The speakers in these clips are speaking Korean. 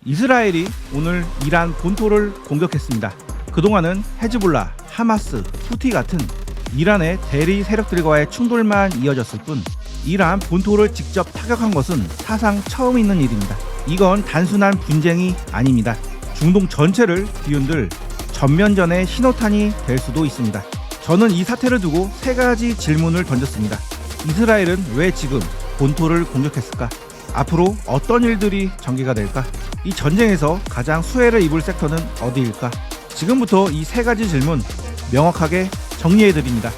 이스라엘이 오늘 이란 본토를 공격했습니다. 그동안은 헤즈볼라, 하마스, 후티 같은 이란의 대리 세력들과의 충돌만 이어졌을 뿐 이란 본토를 직접 타격한 것은 사상 처음 있는 일입니다. 이건 단순한 분쟁이 아닙니다. 중동 전체를 뒤흔들 전면전의 신호탄이 될 수도 있습니다. 저는 이 사태를 두고 세 가지 질문을 던졌습니다. 이스라엘은 왜 지금 본토를 공격했을까? 앞으로 어떤 일들이 전개가 될까? 이 전쟁에서 가장 수혜를 입을 섹터는 어디일까? 지금부터 이 세 가지 질문 명확하게 정리해드립니다.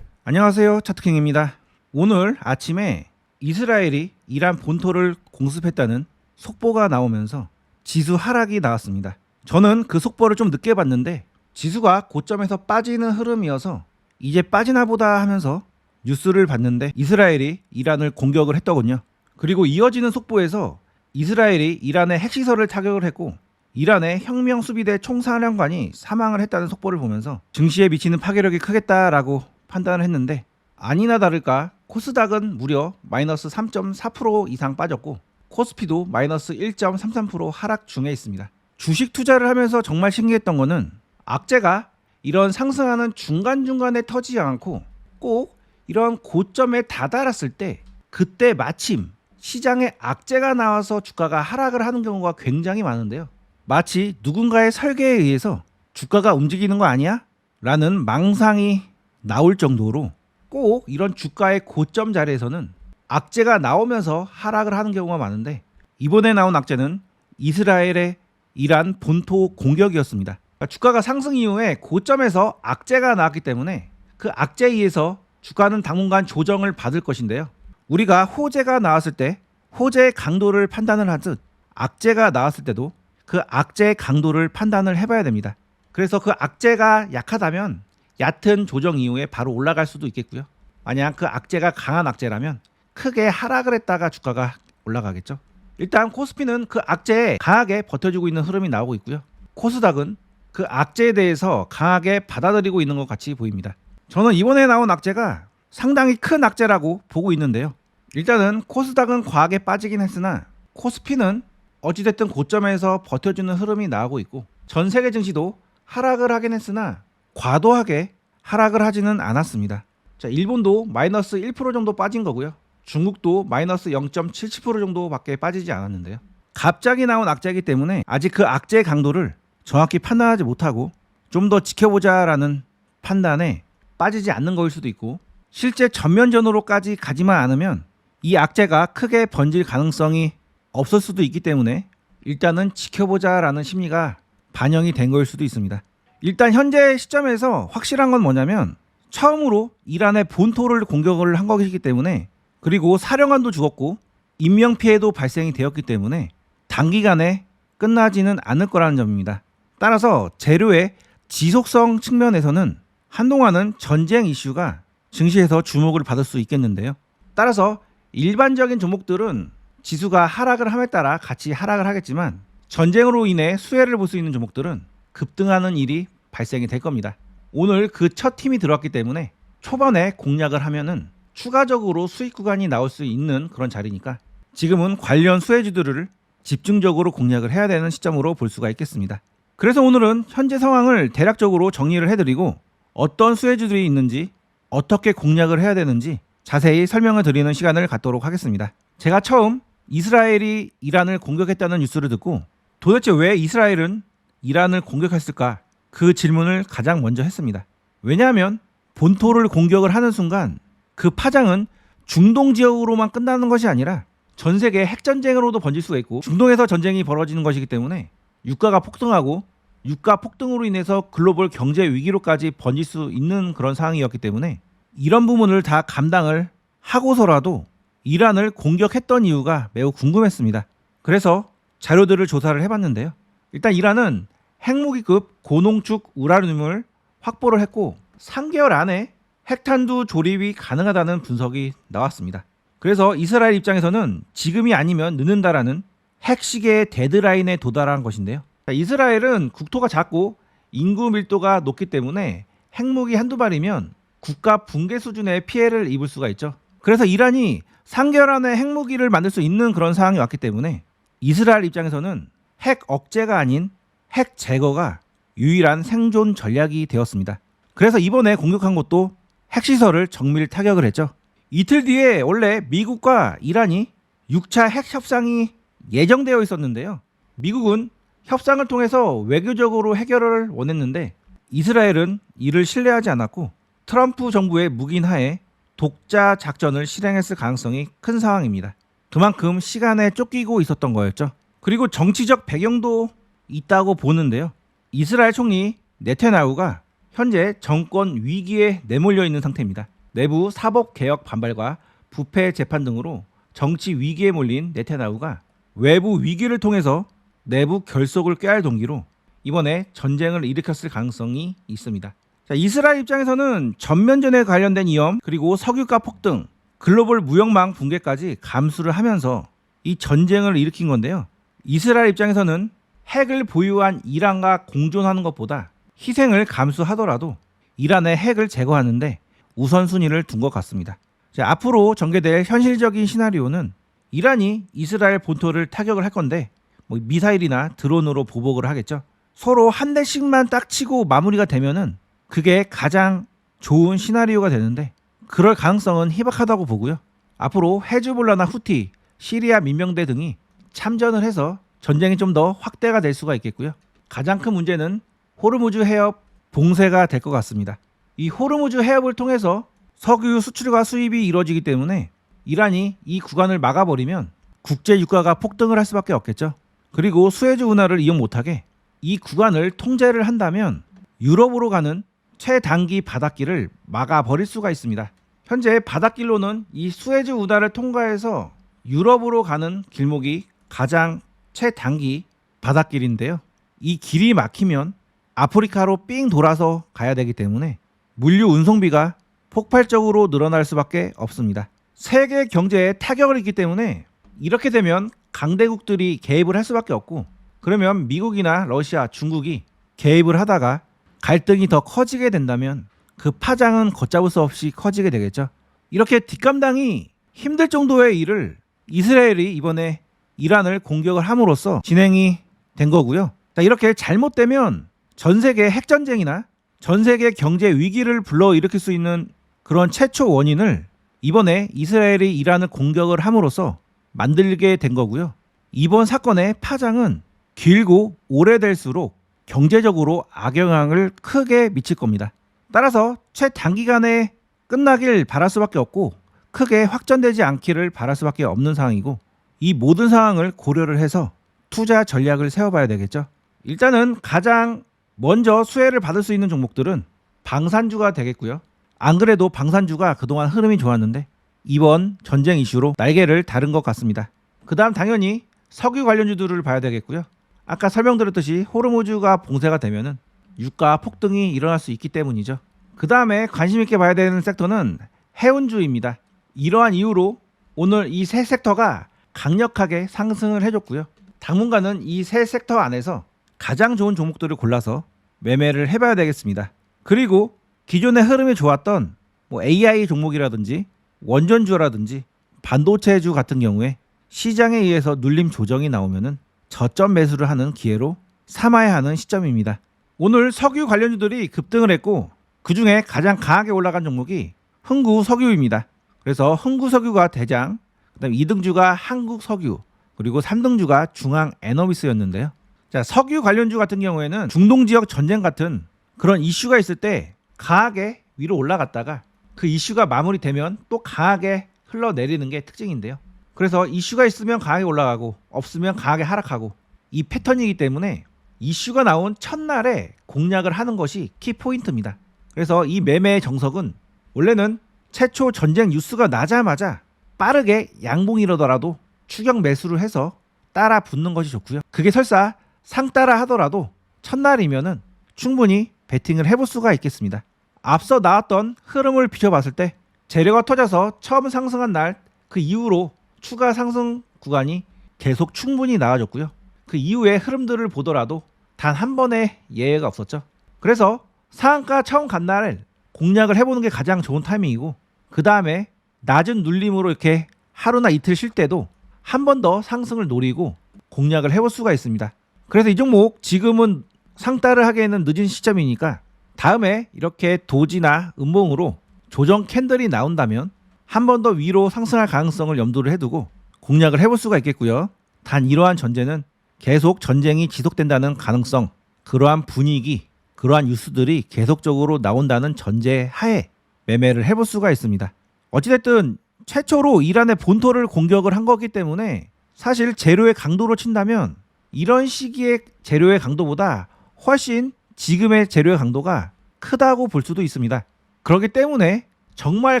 안녕하세요, 차트킹입니다. 오늘 아침에 이스라엘이 이란 본토를 공습했다는 속보가 나오면서 지수 하락이 나왔습니다. 저는 그 속보를 좀 늦게 봤는데 지수가 고점에서 빠지는 흐름이어서 이제 빠지나 보다 하면서 뉴스를 봤는데 이스라엘이 이란을 공격을 했더군요. 그리고 이어지는 속보에서 이스라엘이 이란의 핵시설을 타격을 했고 이란의 혁명수비대 총사령관이 사망을 했다는 속보를 보면서 증시에 미치는 파괴력이 크겠다라고 판단을 했는데 아니나 다를까 코스닥은 무려 마이너스 3.4% 이상 빠졌고 코스피도 마이너스 1.33% 하락 중에 있습니다. 주식 투자를 하면서 정말 신기했던 거는 악재가 이런 상승하는 중간중간에 터지지 않고 꼭 이런 고점에 다다랐을 때 그때 마침 시장에 악재가 나와서 주가가 하락을 하는 경우가 굉장히 많은데요. 마치 누군가의 설계에 의해서 주가가 움직이는 거 아니야? 라는 망상이 나올 정도로 꼭 이런 주가의 고점 자리에서는 악재가 나오면서 하락을 하는 경우가 많은데 이번에 나온 악재는 이스라엘의 이란 본토 공격이었습니다. 그러니까 주가가 상승 이후에 고점에서 악재가 나왔기 때문에 그 악재에 의해서 주가는 당분간 조정을 받을 것인데요. 우리가 호재가 나왔을 때 호재의 강도를 판단을 하듯 악재가 나왔을 때도 그 악재의 강도를 판단을 해봐야 됩니다. 그래서 그 악재가 약하다면 얕은 조정 이후에 바로 올라갈 수도 있겠고요. 만약 그 악재가 강한 악재라면 크게 하락을 했다가 주가가 올라가겠죠. 일단 코스피는 그 악재에 강하게 버텨주고 있는 흐름이 나오고 있고요. 코스닥은 그 악재에 대해서 강하게 받아들이고 있는 것 같이 보입니다. 저는 이번에 나온 악재가 상당히 큰 악재라고 보고 있는데요. 일단은 코스닥은 과하게 빠지긴 했으나 코스피는 어찌됐든 고점에서 버텨주는 흐름이 나오고 있고 전 세계 증시도 하락을 하긴 했으나 과도하게 하락을 하지는 않았습니다. 자, 일본도 마이너스 1% 정도 빠진 거고요. 중국도 마이너스 0.77% 정도밖에 빠지지 않았는데요. 갑자기 나온 악재이기 때문에 아직 그 악재의 강도를 정확히 판단하지 못하고 좀 더 지켜보자라는 판단에 빠지지 않는 거일 수도 있고 실제 전면전으로까지 가지만 않으면 이 악재가 크게 번질 가능성이 없을 수도 있기 때문에 일단은 지켜보자라는 심리가 반영이 된 거일 수도 있습니다. 일단 현재 시점에서 확실한 건 뭐냐면 처음으로 이란의 본토를 공격을 한 것이기 때문에 그리고 사령관도 죽었고 인명피해도 발생이 되었기 때문에 단기간에 끝나지는 않을 거라는 점입니다. 따라서 재료의 지속성 측면에서는 한동안은 전쟁 이슈가 증시에서 주목을 받을 수 있겠는데요. 따라서 일반적인 종목들은 지수가 하락을 함에 따라 같이 하락을 하겠지만 전쟁으로 인해 수혜를 볼 수 있는 종목들은 급등하는 일이 발생이 될 겁니다. 오늘 그 첫 팀이 들어왔기 때문에 초반에 공략을 하면은 추가적으로 수익 구간이 나올 수 있는 그런 자리니까 지금은 관련 수혜주들을 집중적으로 공략을 해야 되는 시점으로 볼 수가 있겠습니다. 그래서 오늘은 현재 상황을 대략적으로 정리를 해드리고 어떤 수혜주들이 있는지 어떻게 공략을 해야 되는지 자세히 설명을 드리는 시간을 갖도록 하겠습니다. 제가 처음 이스라엘이 이란을 공격했다는 뉴스를 듣고 도대체 왜 이스라엘은 이란을 공격했을까? 그 질문을 가장 먼저 했습니다. 왜냐하면 본토를 공격을 하는 순간 그 파장은 중동 지역으로만 끝나는 것이 아니라 전 세계 핵전쟁으로도 번질 수가 있고 중동에서 전쟁이 벌어지는 것이기 때문에 유가가 폭등하고 유가 폭등으로 인해서 글로벌 경제 위기로까지 번질 수 있는 그런 상황이었기 때문에 이런 부분을 다 감당을 하고서라도 이란을 공격했던 이유가 매우 궁금했습니다. 그래서 자료들을 조사를 해봤는데요. 일단 이란은 핵무기급 고농축 우라늄을 확보를 했고 3개월 안에 핵탄두 조립이 가능하다는 분석이 나왔습니다. 그래서 이스라엘 입장에서는 지금이 아니면 늦는다라는 핵시계의 데드라인에 도달한 것인데요. 이스라엘은 국토가 작고 인구 밀도가 높기 때문에 핵무기 한두 발이면 국가 붕괴 수준의 피해를 입을 수가 있죠. 그래서 이란이 3개월 안에 핵무기를 만들 수 있는 그런 상황이 왔기 때문에 이스라엘 입장에서는 핵 억제가 아닌 핵 제거가 유일한 생존 전략이 되었습니다. 그래서 이번에 공격한 것도 핵시설을 정밀 타격을 했죠. 이틀 뒤에 원래 미국과 이란이 6차 핵 협상이 예정되어 있었는데요. 미국은 협상을 통해서 외교적으로 해결을 원했는데 이스라엘은 이를 신뢰하지 않았고 트럼프 정부의 묵인하에 독자 작전을 실행했을 가능성이 큰 상황입니다. 그만큼 시간에 쫓기고 있었던 거였죠. 그리고 정치적 배경도 있다고 보는데요. 이스라엘 총리 네타냐후가 현재 정권 위기에 내몰려 있는 상태입니다. 내부 사법개혁 반발과 부패 재판 등으로 정치 위기에 몰린 네타냐후가 외부 위기를 통해서 내부 결속을 꾀할 동기로 이번에 전쟁을 일으켰을 가능성이 있습니다. 자, 이스라엘 입장에서는 전면전에 관련된 위험, 그리고 석유가 폭등, 글로벌 무역망 붕괴까지 감수를 하면서 이 전쟁을 일으킨 건데요. 이스라엘 입장에서는 핵을 보유한 이란과 공존하는 것보다 희생을 감수하더라도 이란의 핵을 제거하는데 우선순위를 둔 것 같습니다. 자, 앞으로 전개될 현실적인 시나리오는 이란이 이스라엘 본토를 타격을 할 건데 미사일이나 드론으로 보복을 하겠죠. 서로 한 대씩만 딱 치고 마무리가 되면은 그게 가장 좋은 시나리오가 되는데 그럴 가능성은 희박하다고 보고요. 앞으로 헤즈볼라나 후티, 시리아 민병대 등이 참전을 해서 전쟁이 좀 더 확대가 될 수가 있겠고요. 가장 큰 문제는 호르무즈 해협 봉쇄가 될 것 같습니다. 이 호르무즈 해협을 통해서 석유 수출과 수입이 이루어지기 때문에 이란이 이 구간을 막아버리면 국제 유가가 폭등을 할 수밖에 없겠죠. 그리고 수에즈 운하를 이용 못하게 이 구간을 통제를 한다면 유럽으로 가는 최단기 바닷길을 막아버릴 수가 있습니다. 현재 바닷길로는 이 수에즈 운하를 통과해서 유럽으로 가는 길목이 가장 최단기 바닷길인데요. 이 길이 막히면 아프리카로 삥 돌아서 가야 되기 때문에 물류 운송비가 폭발적으로 늘어날 수밖에 없습니다. 세계 경제에 타격을 입기 때문에 이렇게 되면 강대국들이 개입을 할 수밖에 없고 그러면 미국이나 러시아, 중국이 개입을 하다가 갈등이 더 커지게 된다면 그 파장은 걷잡을 수 없이 커지게 되겠죠. 이렇게 뒷감당이 힘들 정도의 일을 이스라엘이 이번에 이란을 공격을 함으로써 진행이 된 거고요. 이렇게 잘못되면 전 세계 핵전쟁이나 전 세계 경제 위기를 불러일으킬 수 있는 그런 최초 원인을 이번에 이스라엘이 이란을 공격을 함으로써 만들게 된 거고요. 이번 사건의 파장은 길고 오래될수록 경제적으로 악영향을 크게 미칠 겁니다. 따라서 최단기간에 끝나길 바랄 수밖에 없고 크게 확전되지 않기를 바랄 수밖에 없는 상황이고 이 모든 상황을 고려를 해서 투자 전략을 세워봐야 되겠죠. 일단은 가장 먼저 수혜를 받을 수 있는 종목들은 방산주가 되겠고요. 안 그래도 방산주가 그동안 흐름이 좋았는데 이번 전쟁 이슈로 날개를 다른 것 같습니다. 그 다음 당연히 석유 관련주들을 봐야 되겠고요. 아까 설명드렸듯이 호르무즈가 봉쇄가 되면은 유가 폭등이 일어날 수 있기 때문이죠. 그 다음에 관심 있게 봐야 되는 섹터는 해운주입니다. 이러한 이유로 오늘 이 세 섹터가 강력하게 상승을 해줬고요. 당분간은 이 세 섹터 안에서 가장 좋은 종목들을 골라서 매매를 해봐야 되겠습니다. 그리고 기존의 흐름이 좋았던 AI 종목이라든지 원전주라든지 반도체주 같은 경우에 시장에 의해서 눌림 조정이 나오면은 저점 매수를 하는 기회로 삼아야 하는 시점입니다. 오늘 석유 관련주들이 급등을 했고 그 중에 가장 강하게 올라간 종목이 흥구석유입니다. 그래서 흥구석유가 대장, 그다음 2등주가 한국석유, 그리고 3등주가 중앙에너미스였는데요. 자, 석유 관련주 같은 경우에는 중동 지역 전쟁 같은 그런 이슈가 있을 때 강하게 위로 올라갔다가 그 이슈가 마무리되면 또 강하게 흘러내리는 게 특징인데요. 그래서 이슈가 있으면 강하게 올라가고 없으면 강하게 하락하고 이 패턴이기 때문에 이슈가 나온 첫날에 공략을 하는 것이 키포인트입니다. 그래서 이 매매의 정석은 원래는 최초 전쟁 뉴스가 나자마자 빠르게 양봉이라더라도 추격 매수를 해서 따라 붙는 것이 좋고요. 그게 설사 상따라 하더라도 첫날이면은 충분히 베팅을 해볼 수가 있겠습니다. 앞서 나왔던 흐름을 비춰봤을 때 재료가 터져서 처음 상승한 날 그 이후로 추가 상승 구간이 계속 충분히 나와줬고요. 그 이후의 흐름들을 보더라도 단 한 번의 예외가 없었죠. 그래서 상한가 처음 간 날 공략을 해보는 게 가장 좋은 타이밍이고 그 다음에 낮은 눌림으로 이렇게 하루나 이틀 쉴 때도 한 번 더 상승을 노리고 공략을 해볼 수가 있습니다. 그래서 이 종목 지금은 상따를 하기에는 늦은 시점이니까 다음에 이렇게 도지나 음봉으로 조정 캔들이 나온다면 한 번 더 위로 상승할 가능성을 염두를 해두고 공략을 해볼 수가 있겠고요. 단 이러한 전제는 계속 전쟁이 지속된다는 가능성, 그러한 분위기, 그러한 뉴스들이 계속적으로 나온다는 전제 하에 매매를 해볼 수가 있습니다. 어찌됐든 최초로 이란의 본토를 공격을 한 거기 때문에 사실 재료의 강도로 친다면 이런 시기의 재료의 강도보다 훨씬 지금의 재료의 강도가 크다고 볼 수도 있습니다. 그렇기 때문에 정말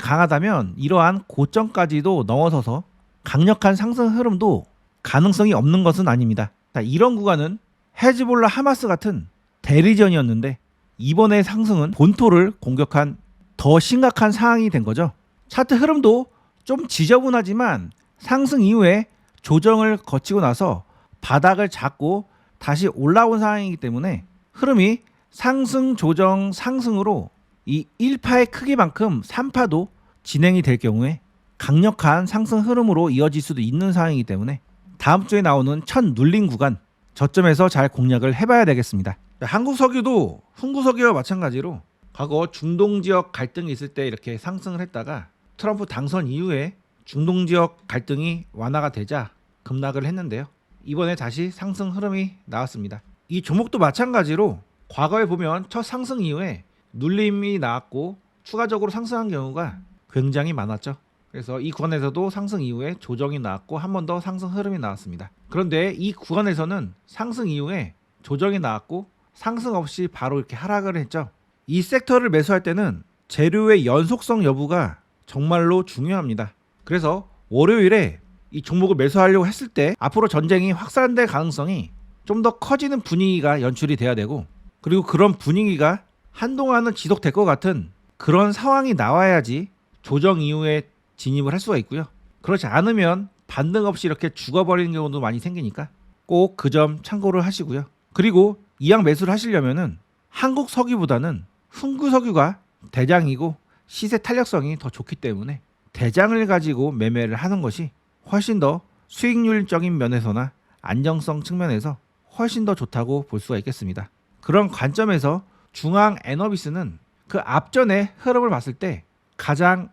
강하다면 이러한 고점까지도 넘어서서 강력한 상승 흐름도 가능성이 없는 것은 아닙니다. 자, 이런 구간은 헤즈볼라 하마스 같은 대리전이었는데 이번의 상승은 본토를 공격한 더 심각한 상황이 된 거죠. 차트 흐름도 좀 지저분하지만 상승 이후에 조정을 거치고 나서 바닥을 잡고 다시 올라온 상황이기 때문에 흐름이 상승 조정 상승으로 이 1파의 크기만큼 3파도 진행이 될 경우에 강력한 상승 흐름으로 이어질 수도 있는 상황이기 때문에 다음 주에 나오는 첫 눌림 구간 저점에서 잘 공략을 해봐야 되겠습니다. 한국 석유도 흥구 석유와 마찬가지로 과거 중동 지역 갈등이 있을 때 이렇게 상승을 했다가 트럼프 당선 이후에 중동 지역 갈등이 완화가 되자 급락을 했는데요. 이번에 다시 상승 흐름이 나왔습니다. 이 종목도 마찬가지로 과거에 보면 첫 상승 이후에 눌림이 나왔고 추가적으로 상승한 경우가 굉장히 많았죠. 그래서 이 구간에서도 상승 이후에 조정이 나왔고 한 번 더 상승 흐름이 나왔습니다. 그런데 이 구간에서는 상승 이후에 조정이 나왔고 상승 없이 바로 이렇게 하락을 했죠. 이 섹터를 매수할 때는 재료의 연속성 여부가 정말로 중요합니다. 그래서 월요일에 이 종목을 매수하려고 했을 때 앞으로 전쟁이 확산될 가능성이 좀 더 커지는 분위기가 연출이 돼야 되고, 그리고 그런 분위기가 한동안은 지속될 것 같은 그런 상황이 나와야지 조정 이후에 진입을 할 수가 있고요. 그렇지 않으면 반등 없이 이렇게 죽어버리는 경우도 많이 생기니까 꼭 그 점 참고를 하시고요. 그리고 이왕 매수를 하시려면은 한국 석유보다는 흥구 석유가 대장이고 시세 탄력성이 더 좋기 때문에 대장을 가지고 매매를 하는 것이 훨씬 더 수익률적인 면에서나 안정성 측면에서 훨씬 더 좋다고 볼 수가 있겠습니다. 그런 관점에서 중앙 에너비스는 그 앞전의 흐름을 봤을 때 가장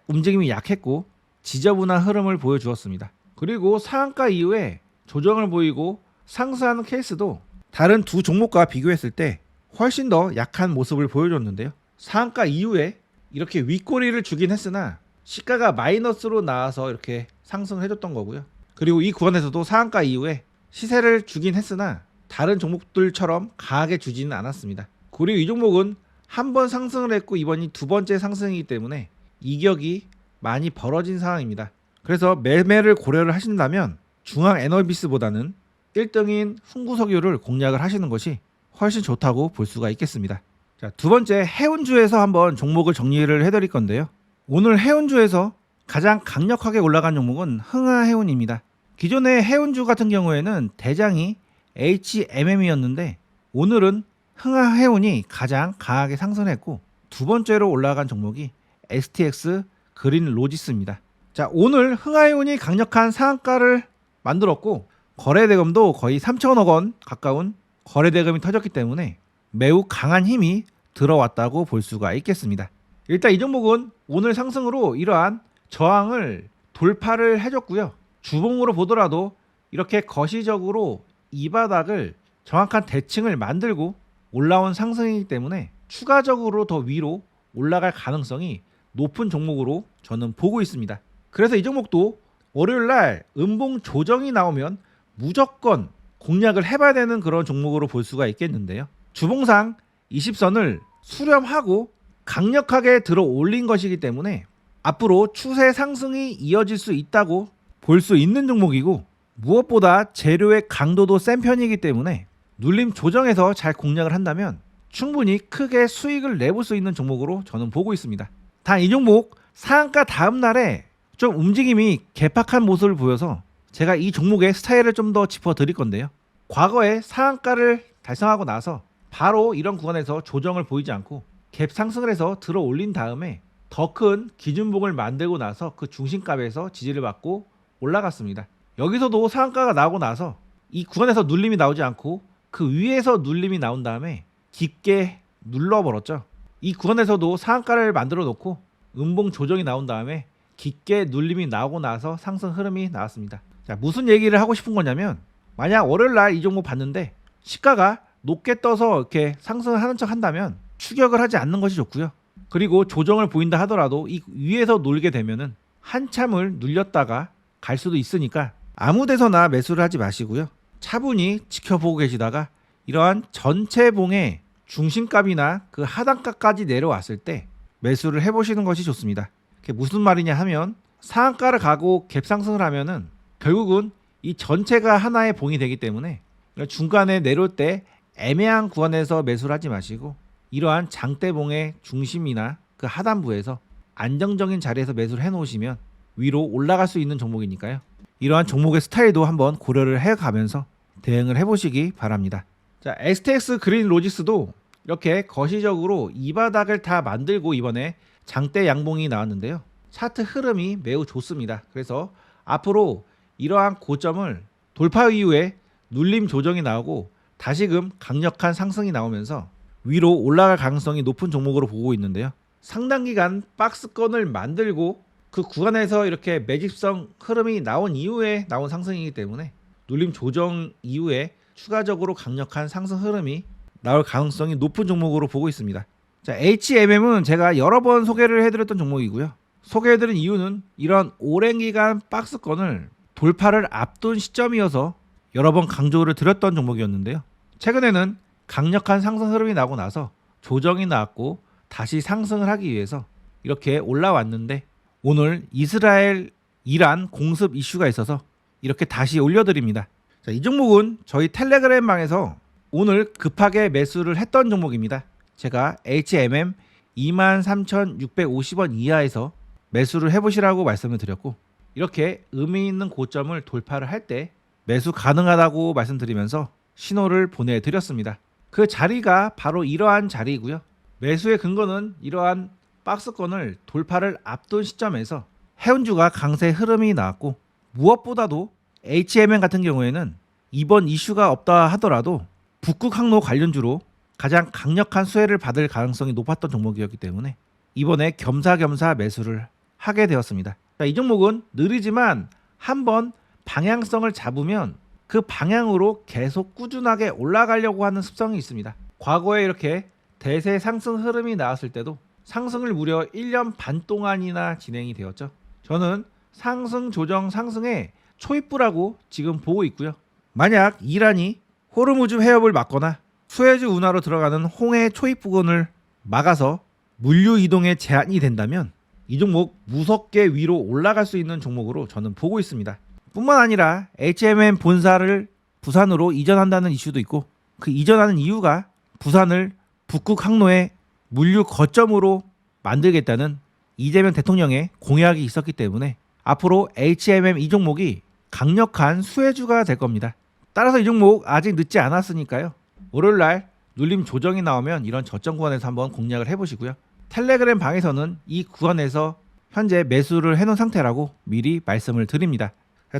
움직임이 약했고 지저분한 흐름을 보여주었습니다. 그리고 상한가 이후에 조정을 보이고 상승하는 케이스도 다른 두 종목과 비교했을 때 훨씬 더 약한 모습을 보여줬는데요. 상한가 이후에 이렇게 윗꼬리를 주긴 했으나 시가가 마이너스로 나와서 이렇게 상승을 해줬던 거고요. 그리고 이 구간에서도 상한가 이후에 시세를 주긴 했으나 다른 종목들처럼 강하게 주지는 않았습니다. 그리고 이 종목은 한 번 상승을 했고 이번이 두 번째 상승이기 때문에 이격이 많이 벌어진 상황입니다. 그래서 매매를 고려를 하신다면 중앙 에너비스보다는 1등인 흥구석유를 공략을 하시는 것이 훨씬 좋다고 볼 수가 있겠습니다. 자, 두 번째 해운주에서 한번 종목을 정리를 해드릴 건데요. 오늘 해운주에서 가장 강력하게 올라간 종목은 흥하해운입니다. 기존의 해운주 같은 경우에는 대장이 HMM이었는데 오늘은 흥하해운이 가장 강하게 상승했고 두 번째로 올라간 종목이 STX 그린로지스입니다. 자, 오늘 흥하해운이 강력한 상한가를 만들었고 거래대금도 거의 3천억 원 가까운 거래대금이 터졌기 때문에 매우 강한 힘이 들어왔다고 볼 수가 있겠습니다. 일단 이 종목은 오늘 상승으로 이러한 저항을 돌파를 해줬고요. 주봉으로 보더라도 이렇게 거시적으로 이 바닥을 정확한 대칭을 만들고 올라온 상승이기 때문에 추가적으로 더 위로 올라갈 가능성이 높은 종목으로 저는 보고 있습니다. 그래서 이 종목도 월요일날 음봉 조정이 나오면 무조건 공략을 해봐야 되는 그런 종목으로 볼 수가 있겠는데요. 주봉상 20선을 수렴하고 강력하게 들어 올린 것이기 때문에 앞으로 추세 상승이 이어질 수 있다고 볼 수 있는 종목이고, 무엇보다 재료의 강도도 센 편이기 때문에 눌림 조정에서 잘 공략을 한다면 충분히 크게 수익을 내볼 수 있는 종목으로 저는 보고 있습니다. 단 이 종목 상한가 다음 날에 좀 움직임이 개팍한 모습을 보여서 제가 이 종목의 스타일을 좀 더 짚어드릴 건데요. 과거에 상한가를 달성하고 나서 바로 이런 구간에서 조정을 보이지 않고 갭 상승을 해서 들어 올린 다음에 더 큰 기준봉을 만들고 나서 그 중심값에서 지지를 받고 올라갔습니다. 여기서도 상한가가 나오고 나서 이 구간에서 눌림이 나오지 않고 그 위에서 눌림이 나온 다음에 깊게 눌러버렸죠. 이 구간에서도 상한가를 만들어 놓고 음봉 조정이 나온 다음에 깊게 눌림이 나오고 나서 상승 흐름이 나왔습니다. 자, 무슨 얘기를 하고 싶은 거냐면, 만약 월요일날 이 종목 봤는데 시가가 높게 떠서 이렇게 상승을 하는 척 한다면 추격을 하지 않는 것이 좋고요. 그리고 조정을 보인다 하더라도 이 위에서 놀게 되면은 한참을 눌렸다가 갈 수도 있으니까 아무 데서나 매수를 하지 마시고요. 차분히 지켜보고 계시다가 이러한 전체 봉의 중심값이나 그 하단가까지 내려왔을 때 매수를 해보시는 것이 좋습니다. 그게 무슨 말이냐 하면, 상한가를 가고 갭상승을 하면은 결국은 이 전체가 하나의 봉이 되기 때문에 중간에 내려올 때 애매한 구간에서 매수를 하지 마시고 이러한 장대봉의 중심이나 그 하단부에서 안정적인 자리에서 매수를 해놓으시면 위로 올라갈 수 있는 종목이니까요. 이러한 종목의 스타일도 한번 고려를 해가면서 대응을 해보시기 바랍니다. 자, STX 그린 로지스도 이렇게 거시적으로 이 바닥을 다 만들고 이번에 장대 양봉이 나왔는데요. 차트 흐름이 매우 좋습니다. 그래서 앞으로 이러한 고점을 돌파 이후에 눌림 조정이 나오고 다시금 강력한 상승이 나오면서 위로 올라갈 가능성이 높은 종목으로 보고 있는데요. 상당 기간 박스권을 만들고 그 구간에서 이렇게 매집성 흐름이 나온 이후에 나온 상승이기 때문에 눌림 조정 이후에 추가적으로 강력한 상승 흐름이 나올 가능성이 높은 종목으로 보고 있습니다. 자, HMM은 제가 여러 번 소개를 해드렸던 종목이고요. 소개해드린 이유는 이런 오랜 기간 박스권을 돌파를 앞둔 시점이어서 여러 번 강조를 드렸던 종목이었는데요. 최근에는 강력한 상승 흐름이 나고 나서 조정이 나왔고 다시 상승을 하기 위해서 이렇게 올라왔는데, 오늘 이스라엘 이란 공습 이슈가 있어서 이렇게 다시 올려드립니다. 자, 이 종목은 저희 텔레그램 방에서 오늘 급하게 매수를 했던 종목입니다. 제가 HMM 23,650원 이하에서 매수를 해보시라고 말씀을 드렸고, 이렇게 의미 있는 고점을 돌파를 할 때 매수 가능하다고 말씀드리면서 신호를 보내드렸습니다. 그 자리가 바로 이러한 자리이고요. 매수의 근거는 이러한 박스권을 돌파를 앞둔 시점에서 해운주가 강세 흐름이 나왔고, 무엇보다도 HMM 같은 경우에는 이번 이슈가 없다 하더라도 북극 항로 관련주로 가장 강력한 수혜를 받을 가능성이 높았던 종목이었기 때문에 이번에 겸사겸사 매수를 하게 되었습니다. 자, 이 종목은 느리지만 한번 방향성을 잡으면 그 방향으로 계속 꾸준하게 올라가려고 하는 습성이 있습니다. 과거에 이렇게 대세 상승 흐름이 나왔을 때도 상승을 무려 1년 반 동안이나 진행이 되었죠. 저는 상승 조정 상승의 초입부라고 지금 보고 있고요. 만약 이란이 호르무즈 해협을 막거나 수에즈 운하로 들어가는 홍해 초입 부근을 막아서 물류 이동에 제한이 된다면 이 종목 무섭게 위로 올라갈 수 있는 종목으로 저는 보고 있습니다. 뿐만 아니라 HMM 본사를 부산으로 이전한다는 이슈도 있고, 그 이전하는 이유가 부산을 북극 항로의 물류 거점으로 만들겠다는 이재명 대통령의 공약이 있었기 때문에 앞으로 HMM 이 종목이 강력한 수혜주가 될 겁니다. 따라서 이 종목 아직 늦지 않았으니까요. 월요일날 눌림 조정이 나오면 이런 저점 구간에서 한번 공략을 해보시고요. 텔레그램 방에서는 이 구간에서 현재 매수를 해놓은 상태라고 미리 말씀을 드립니다.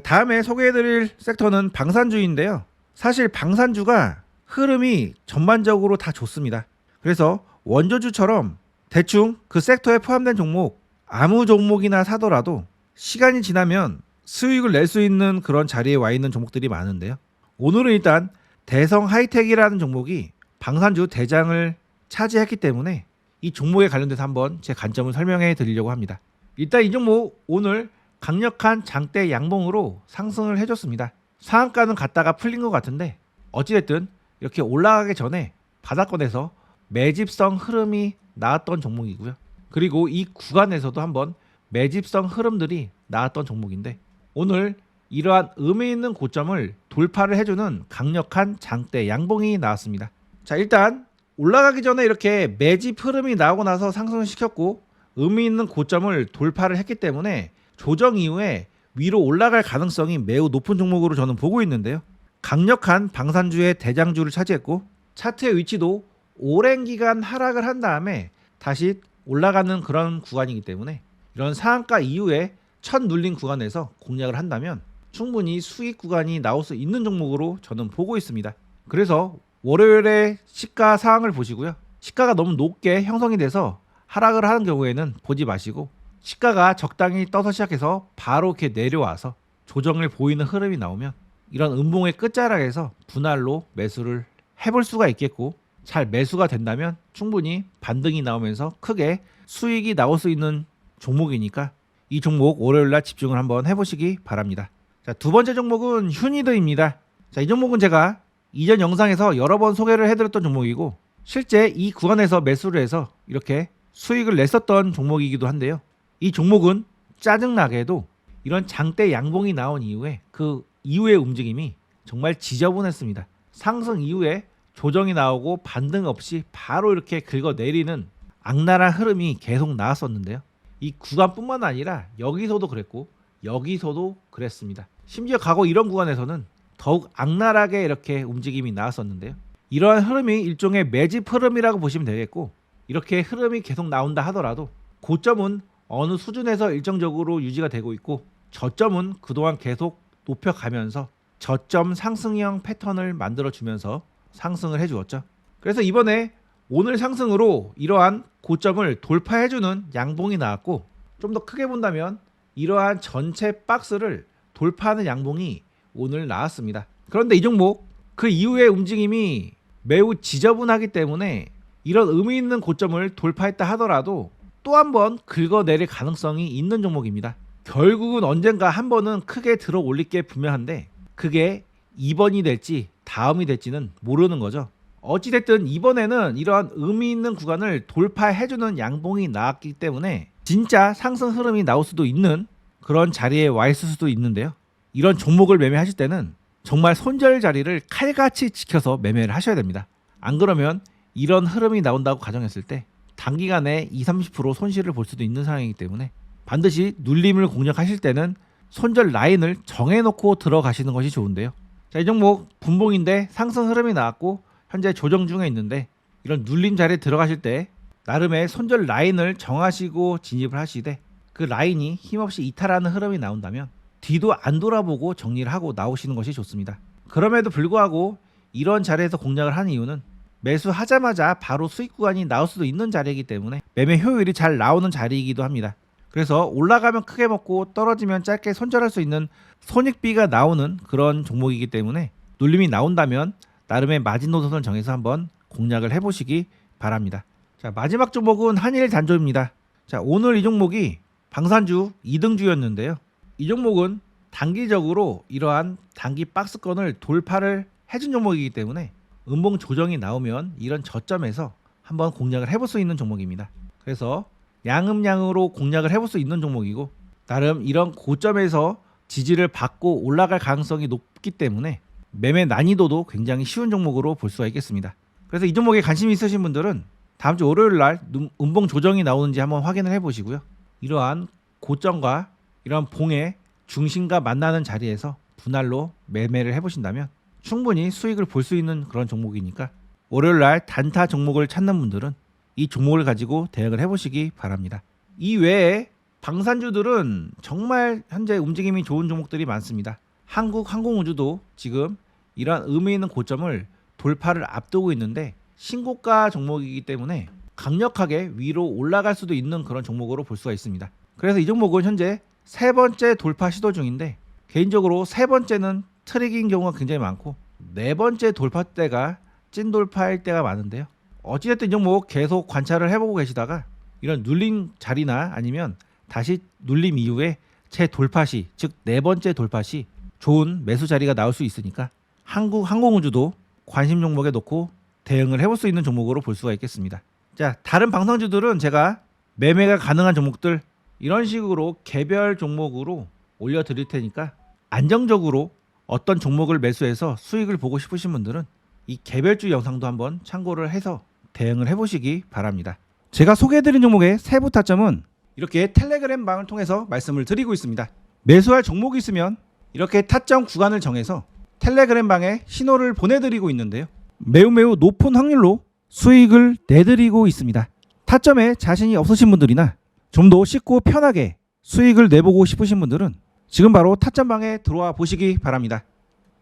다음에 소개해드릴 섹터는 방산주인데요. 사실 방산주가 흐름이 전반적으로 다 좋습니다. 그래서 원조주처럼 대충 그 섹터에 포함된 종목 아무 종목이나 사더라도 시간이 지나면 수익을 낼 수 있는 그런 자리에 와 있는 종목들이 많은데요. 오늘은 일단 대성 하이텍이라는 종목이 방산주 대장을 차지했기 때문에 이 종목에 관련돼서 한번 제 관점을 설명해 드리려고 합니다. 일단 이 종목 오늘 강력한 장대 양봉으로 상승을 해줬습니다. 상한가는 갔다가 풀린 것 같은데 어찌됐든 이렇게 올라가기 전에 바닥권에서 매집성 흐름이 나왔던 종목이고요. 그리고 이 구간에서도 한번 매집성 흐름들이 나왔던 종목인데 오늘 이러한 의미 있는 고점을 돌파를 해주는 강력한 장대 양봉이 나왔습니다. 자, 일단 올라가기 전에 이렇게 매집 흐름이 나오고 나서 상승을 시켰고 의미 있는 고점을 돌파를 했기 때문에 조정 이후에 위로 올라갈 가능성이 매우 높은 종목으로 저는 보고 있는데요. 강력한 방산주의 대장주를 차지했고 차트의 위치도 오랜 기간 하락을 한 다음에 다시 올라가는 그런 구간이기 때문에 이런 상한가 이후에 첫 눌린 구간에서 공략을 한다면 충분히 수익 구간이 나올 수 있는 종목으로 저는 보고 있습니다. 그래서 월요일에 시가 상황을 보시고요. 시가가 너무 높게 형성이 돼서 하락을 하는 경우에는 보지 마시고, 시가가 적당히 떠서 시작해서 바로 이렇게 내려와서 조정을 보이는 흐름이 나오면 이런 음봉의 끝자락에서 분할로 매수를 해볼 수가 있겠고, 잘 매수가 된다면 충분히 반등이 나오면서 크게 수익이 나올 수 있는 종목이니까 이 종목 월요일날 집중을 한번 해보시기 바랍니다. 자, 두 번째 종목은 휴니드입니다. 자, 이 종목은 제가 이전 영상에서 여러 번 소개를 해드렸던 종목이고, 실제 이 구간에서 매수를 해서 이렇게 수익을 냈었던 종목이기도 한데요. 이 종목은 짜증나게도 이런 장대 양봉이 나온 이후에 그 이후의 움직임이 정말 지저분했습니다. 상승 이후에 조정이 나오고 반등 없이 바로 이렇게 긁어내리는 악랄한 흐름이 계속 나왔었는데요. 이 구간뿐만 아니라 여기서도 그랬고 여기서도 그랬습니다. 심지어 과거 이런 구간에서는 더욱 악랄하게 이렇게 움직임이 나왔었는데요. 이러한 흐름이 일종의 매집 흐름이라고 보시면 되겠고, 이렇게 흐름이 계속 나온다 하더라도 고점은 어느 수준에서 일정적으로 유지가 되고 있고, 저점은 그동안 계속 높여가면서 저점 상승형 패턴을 만들어주면서 상승을 해주었죠. 그래서 이번에 오늘 상승으로 이러한 고점을 돌파해주는 양봉이 나왔고, 좀 더 크게 본다면 이러한 전체 박스를 돌파하는 양봉이 오늘 나왔습니다. 그런데 이 종목 그 이후의 움직임이 매우 지저분하기 때문에 이런 의미 있는 고점을 돌파했다 하더라도 또 한 번 긁어내릴 가능성이 있는 종목입니다. 결국은 언젠가 한 번은 크게 들어 올릴 게 분명한데 그게 이번이 될지 다음이 될지는 모르는 거죠. 어찌됐든 이번에는 이러한 의미 있는 구간을 돌파해주는 양봉이 나왔기 때문에 진짜 상승 흐름이 나올 수도 있는 그런 자리에 와 있을 수도 있는데요. 이런 종목을 매매하실 때는 정말 손절 자리를 칼같이 지켜서 매매를 하셔야 됩니다. 안 그러면 이런 흐름이 나온다고 가정했을 때 단기간에 20-30% 손실을 볼 수도 있는 상황이기 때문에 반드시 눌림을 공략하실 때는 손절 라인을 정해놓고 들어가시는 것이 좋은데요. 자, 이 종목 분봉인데 상승 흐름이 나왔고 현재 조정 중에 있는데, 이런 눌림 자리에 들어가실 때 나름의 손절 라인을 정하시고 진입을 하시되, 그 라인이 힘없이 이탈하는 흐름이 나온다면 뒤도 안 돌아보고 정리를 하고 나오시는 것이 좋습니다. 그럼에도 불구하고 이런 자리에서 공략을 하는 이유는 매수하자마자 바로 수익 구간이 나올 수도 있는 자리이기 때문에 매매 효율이 잘 나오는 자리이기도 합니다. 그래서 올라가면 크게 먹고 떨어지면 짧게 손절할 수 있는 손익비가 나오는 그런 종목이기 때문에 눌림이 나온다면 나름의 마진 노선을 정해서 한번 공략을 해보시기 바랍니다. 자, 마지막 종목은 한일단조입니다. 자, 오늘 이 종목이 방산주 2등주였는데요. 이 종목은 단기적으로 이러한 단기 박스권을 돌파를 해준 종목이기 때문에 음봉 조정이 나오면 이런 저점에서 한번 공략을 해볼 수 있는 종목입니다. 그래서 양음양으로 공략을 해볼 수 있는 종목이고, 나름 이런 고점에서 지지를 받고 올라갈 가능성이 높기 때문에 매매 난이도도 굉장히 쉬운 종목으로 볼 수가 있겠습니다. 그래서 이 종목에 관심이 있으신 분들은 다음 주 월요일 날 음봉 조정이 나오는지 한번 확인을 해보시고요. 이러한 고점과 이러한 봉의 중심과 만나는 자리에서 분할로 매매를 해보신다면 충분히 수익을 볼 수 있는 그런 종목이니까 월요일 날 단타 종목을 찾는 분들은 이 종목을 가지고 대응을 해보시기 바랍니다. 이 외에 방산주들은 정말 현재 움직임이 좋은 종목들이 많습니다. 한국항공우주도 지금 이러한 의미 있는 고점을 돌파를 앞두고 있는데 신고가 종목이기 때문에 강력하게 위로 올라갈 수도 있는 그런 종목으로 볼 수가 있습니다. 그래서 이 종목은 현재 세 번째 돌파 시도 중인데, 개인적으로 세 번째는 트릭인 경우가 굉장히 많고 네 번째 돌파 때가 찐 돌파일 때가 많은데요. 어찌됐든 이 종목 계속 관찰을 해보고 계시다가 이런 눌림 자리나 아니면 다시 눌림 이후에 재돌파 시, 즉 네 번째 돌파 시 좋은 매수 자리가 나올 수 있으니까 한국항공우주도 관심 종목에 놓고 대응을 해볼 수 있는 종목으로 볼 수가 있겠습니다. 자, 다른 방산주들은 제가 매매가 가능한 종목들 이런 식으로 개별 종목으로 올려드릴 테니까 안정적으로 어떤 종목을 매수해서 수익을 보고 싶으신 분들은 이 개별주 영상도 한번 참고를 해서 대응을 해보시기 바랍니다. 제가 소개해드린 종목의 세부 타점은 이렇게 텔레그램 방을 통해서 말씀을 드리고 있습니다. 매수할 종목이 있으면 이렇게 타점 구간을 정해서 텔레그램 방에 신호를 보내드리고 있는데요. 매우 높은 확률로 수익을 내드리고 있습니다. 타점에 자신이 없으신 분들이나 좀 더 쉽고 편하게 수익을 내보고 싶으신 분들은 지금 바로 타점방에 들어와 보시기 바랍니다.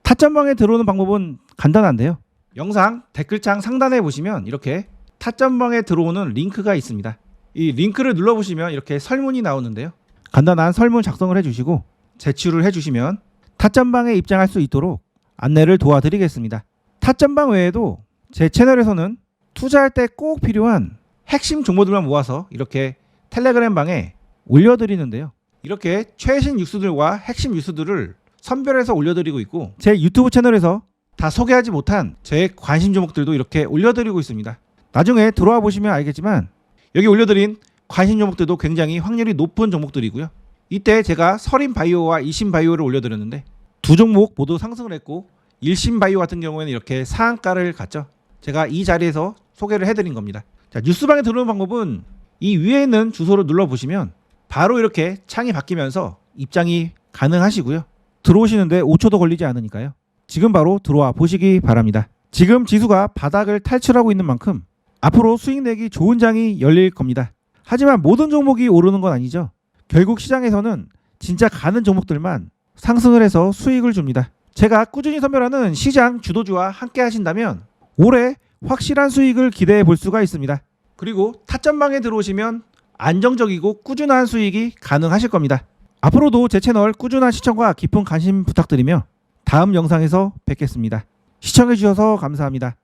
타점방에 들어오는 방법은 간단한데요. 영상 댓글창 상단에 보시면 이렇게 타점방에 들어오는 링크가 있습니다. 이 링크를 눌러보시면 이렇게 설문이 나오는데요. 간단한 설문 작성을 해주시고 제출을 해주시면 타점방에 입장할 수 있도록 안내를 도와드리겠습니다. 타점방 외에도 제 채널에서는 투자할 때 꼭 필요한 핵심 정보들만 모아서 이렇게 텔레그램 방에 올려드리는데요. 이렇게 최신 뉴스들과 핵심 뉴스들을 선별해서 올려드리고 있고, 제 유튜브 채널에서 다 소개하지 못한 제 관심 종목들도 이렇게 올려드리고 있습니다. 나중에 들어와 보시면 알겠지만 여기 올려드린 관심 종목들도 굉장히 확률이 높은 종목들이고요. 이때 제가 설인바이오와 이신바이오를 올려드렸는데 두 종목 모두 상승을 했고, 일신바이오 같은 경우에는 이렇게 상한가를 갔죠. 제가 이 자리에서 소개를 해드린 겁니다. 자, 뉴스방에 들어오는 방법은 이 위에 있는 주소를 눌러보시면 바로 이렇게 창이 바뀌면서 입장이 가능하시고요. 들어오시는데 5초도 걸리지 않으니까요. 지금 바로 들어와 보시기 바랍니다. 지금 지수가 바닥을 탈출하고 있는 만큼 앞으로 수익 내기 좋은 장이 열릴 겁니다. 하지만 모든 종목이 오르는 건 아니죠. 결국 시장에서는 진짜 가는 종목들만 상승을 해서 수익을 줍니다. 제가 꾸준히 선별하는 시장 주도주와 함께 하신다면 올해 확실한 수익을 기대해 볼 수가 있습니다. 그리고 타점방에 들어오시면 안정적이고 꾸준한 수익이 가능하실 겁니다. 앞으로도 제 채널 꾸준한 시청과 깊은 관심 부탁드리며 다음 영상에서 뵙겠습니다. 시청해 주셔서 감사합니다.